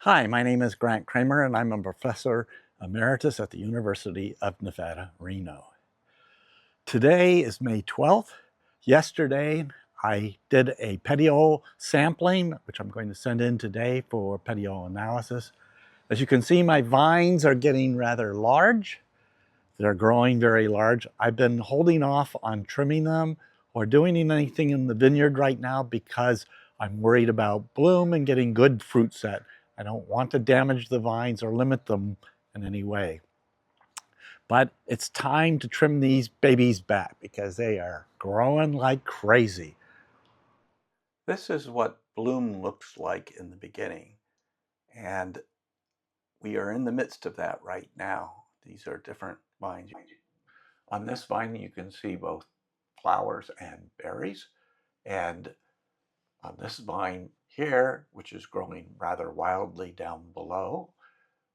Hi, my name is Grant Kramer, and I'm a professor emeritus at the University of Nevada, Reno. Today is May 12th. Yesterday, I did a petiole sampling, which I'm going to send in today for petiole analysis. As you can see, my vines are getting rather large. They're growing very large. I've been holding off on trimming them or doing anything in the vineyard right now because I'm worried about bloom and getting good fruit set. I don't want to damage the vines or limit them in any way. But it's time to trim these babies back because they are growing like crazy. This is what bloom looks like in the beginning. And we are in the midst of that right now. These are different vines. On this vine, you can see both flowers and berries. And on this vine here, which is growing rather wildly down below,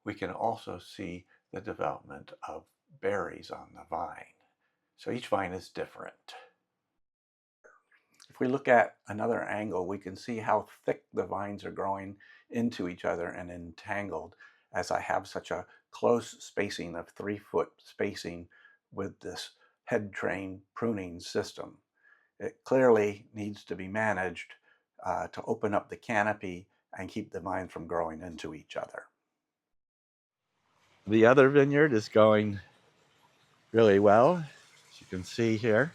we can also see the development of berries on the vine. So each vine is different. If we look at another angle, we can see how thick the vines are growing into each other and entangled, as I have such a close spacing of 3-foot spacing with this head train pruning system. It clearly needs to be managed to open up the canopy and keep the vine from growing into each other. The other vineyard is going really well, as you can see here,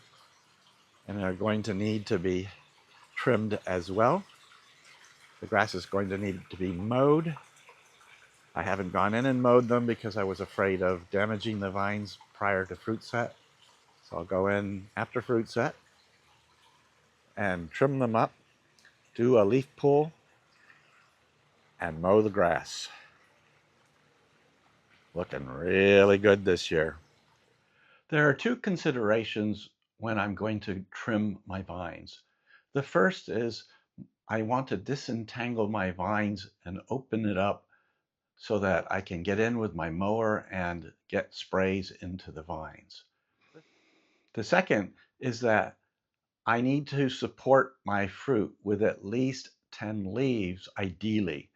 and they're going to need to be trimmed as well. The grass is going to need to be mowed. I haven't gone in and mowed them because I was afraid of damaging the vines prior to fruit set. So I'll go in after fruit set and trim them up, do a leaf pull, and mow the grass. Looking really good this year. There are two considerations when I'm going to trim my vines. The first is I want to disentangle my vines and open it up so that I can get in with my mower and get sprays into the vines. The second is that I need to support my fruit with at least 10 leaves, ideally.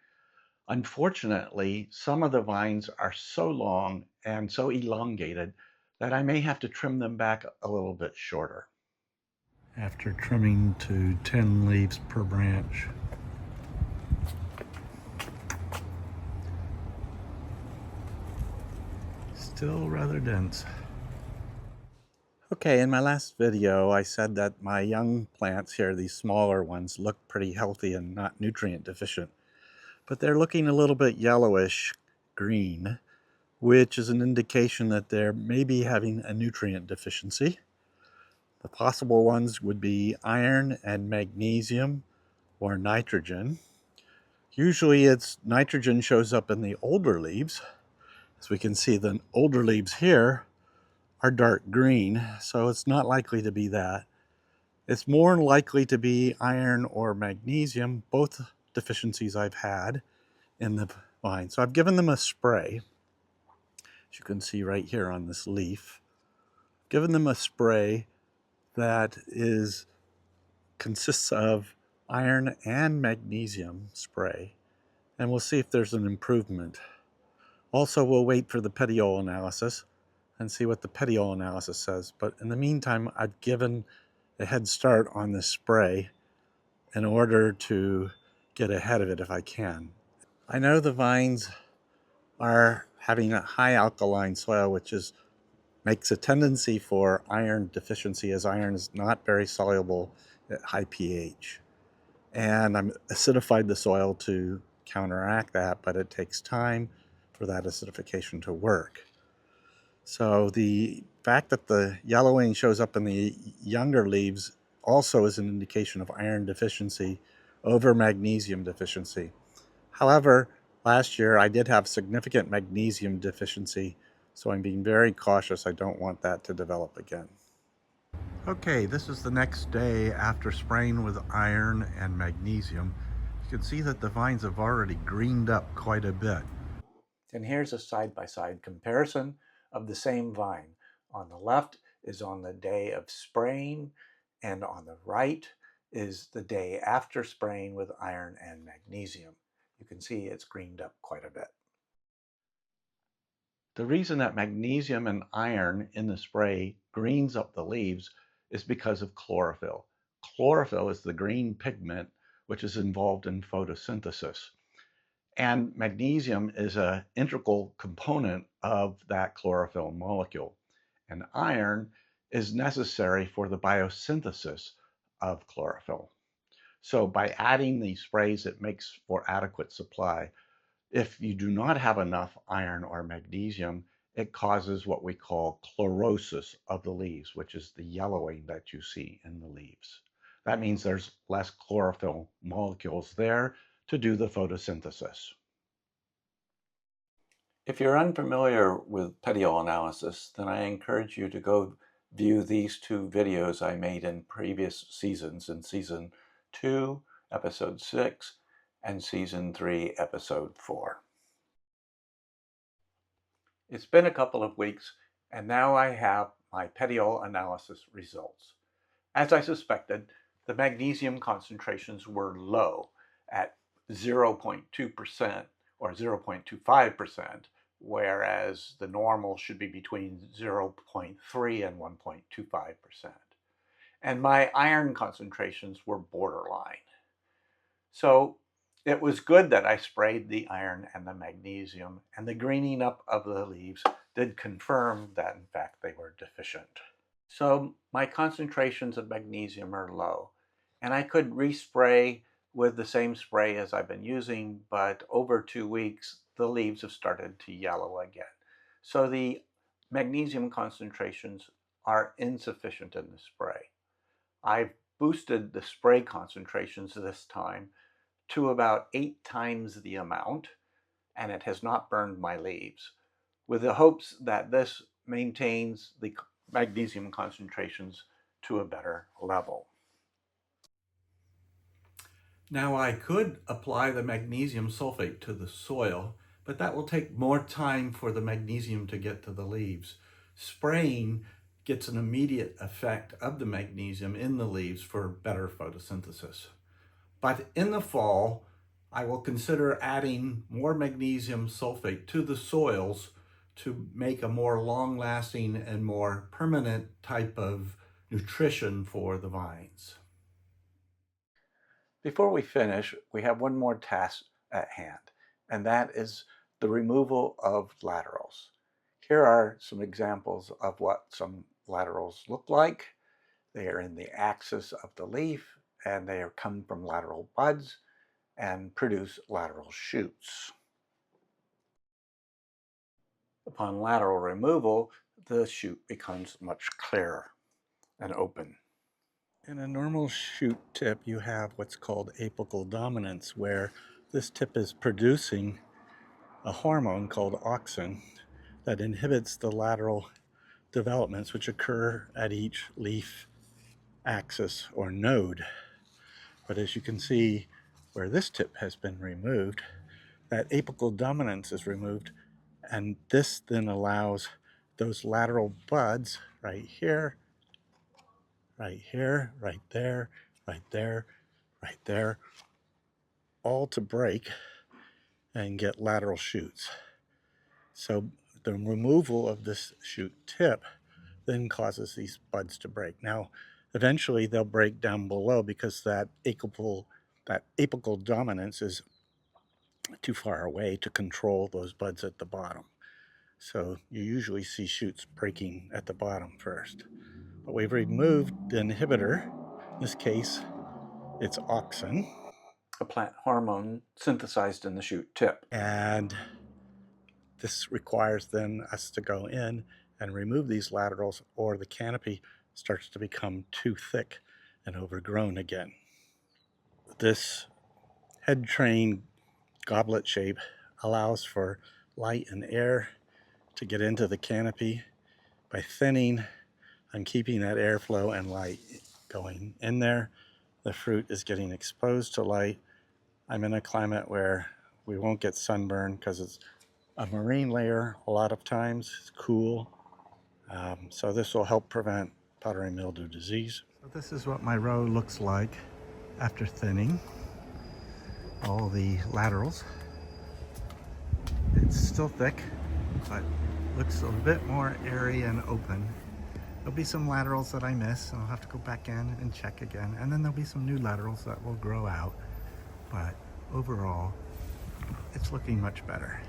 Unfortunately, some of the vines are so long and so elongated that I may have to trim them back a little bit shorter. After trimming to 10 leaves per branch, still rather dense. Okay, in my last video, I said that my young plants here, these smaller ones, look pretty healthy and not nutrient deficient. But they're looking a little bit yellowish green, which is an indication that they're maybe having a nutrient deficiency. The possible ones would be iron and magnesium or nitrogen. Usually it's nitrogen shows up in the older leaves. As we can see, the older leaves here are dark green, so it's not likely to be that. It's more likely to be iron or magnesium, both deficiencies I've had in the vine. So I've given them a spray, as you can see right here on this leaf. Given them a spray that consists of iron and magnesium spray, and we'll see if there's an improvement. Also, we'll wait for the petiole analysis and see what the petiole analysis says. But in the meantime, I've given a head start on this spray in order to get ahead of it if I can. I know the vines are having a high alkaline soil, which makes a tendency for iron deficiency, as iron is not very soluble at high pH. And I'm acidified the soil to counteract that, but it takes time for that acidification to work. So the fact that the yellowing shows up in the younger leaves also is an indication of iron deficiency over magnesium deficiency. However, last year I did have significant magnesium deficiency, so I'm being very cautious. I don't want that to develop again. Okay, this is the next day after spraying with iron and magnesium. You can see that the vines have already greened up quite a bit. And here's a side-by-side comparison of the same vine. On the left is on the day of spraying, and on the right is the day after spraying with iron and magnesium. You can see it's greened up quite a bit. The reason that magnesium and iron in the spray greens up the leaves is because of chlorophyll. Chlorophyll is the green pigment which is involved in photosynthesis. And magnesium is an integral component of that chlorophyll molecule. And iron is necessary for the biosynthesis of chlorophyll. So by adding these sprays, it makes for adequate supply. If you do not have enough iron or magnesium, it causes what we call chlorosis of the leaves, which is the yellowing that you see in the leaves. That means there's less chlorophyll molecules there to do the photosynthesis. If you're unfamiliar with petiole analysis, then I encourage you to go view these two videos I made in previous seasons, in Season 2, Episode 6, and Season 3, Episode 4. It's been a couple of weeks, and now I have my petiole analysis results. As I suspected, the magnesium concentrations were low at 0.2% or 0.25%, whereas the normal should be between 0.3 and 1.25%. And my iron concentrations were borderline. So it was good that I sprayed the iron and the magnesium, and the greening up of the leaves did confirm that in fact they were deficient. So my concentrations of magnesium are low, and I could respray with the same spray as I've been using, but over 2 weeks, the leaves have started to yellow again. So the magnesium concentrations are insufficient in the spray. I've boosted the spray concentrations this time to about 8 times the amount, and it has not burned my leaves, with the hopes that this maintains the magnesium concentrations to a better level. Now I could apply the magnesium sulfate to the soil, but that will take more time for the magnesium to get to the leaves. Spraying gets an immediate effect of the magnesium in the leaves for better photosynthesis. But in the fall, I will consider adding more magnesium sulfate to the soils to make a more long-lasting and more permanent type of nutrition for the vines. Before we finish, we have one more task at hand, and that is the removal of laterals. Here are some examples of what some laterals look like. They are in the axis of the leaf, and they come from lateral buds and produce lateral shoots. Upon lateral removal, the shoot becomes much clearer and open. In a normal shoot tip, you have what's called apical dominance, where this tip is producing a hormone called auxin that inhibits the lateral developments which occur at each leaf axis or node. But as you can see, where this tip has been removed, that apical dominance is removed, and this then allows those lateral buds right here, right here, right there, right there, right there, all to break and get lateral shoots. So the removal of this shoot tip then causes these buds to break. Now, eventually they'll break down below because that apical dominance is too far away to control those buds at the bottom. So you usually see shoots breaking at the bottom first. But we've removed the inhibitor. In this case, it's auxin, a plant hormone synthesized in the shoot tip. And this requires then us to go in and remove these laterals, or the canopy starts to become too thick and overgrown again. This head train goblet shape allows for light and air to get into the canopy. By thinning, I'm keeping that airflow and light going in there. The fruit is getting exposed to light. I'm in a climate where we won't get sunburn because it's a marine layer a lot of times. It's cool. So this will help prevent powdery mildew disease. So this is what my row looks like after thinning. all the laterals. It's still thick, but looks a bit more airy and open. There'll be some laterals that I miss, and I'll have to go back in and check again. And then there'll be some new laterals that will grow out. But overall, it's looking much better.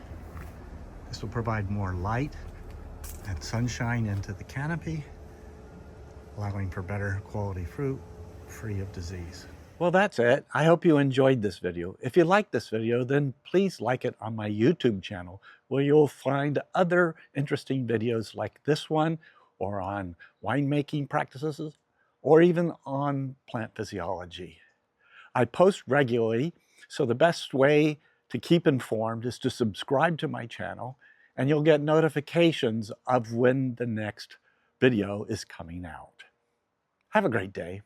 This will provide more light and sunshine into the canopy, allowing for better quality fruit, free of disease. Well, that's it. I hope you enjoyed this video. If you liked this video, then please like it on my YouTube channel, where you'll find other interesting videos like this one, or on winemaking practices, or even on plant physiology. I post regularly, so the best way to keep informed is to subscribe to my channel, and you'll get notifications of when the next video is coming out. Have a great day.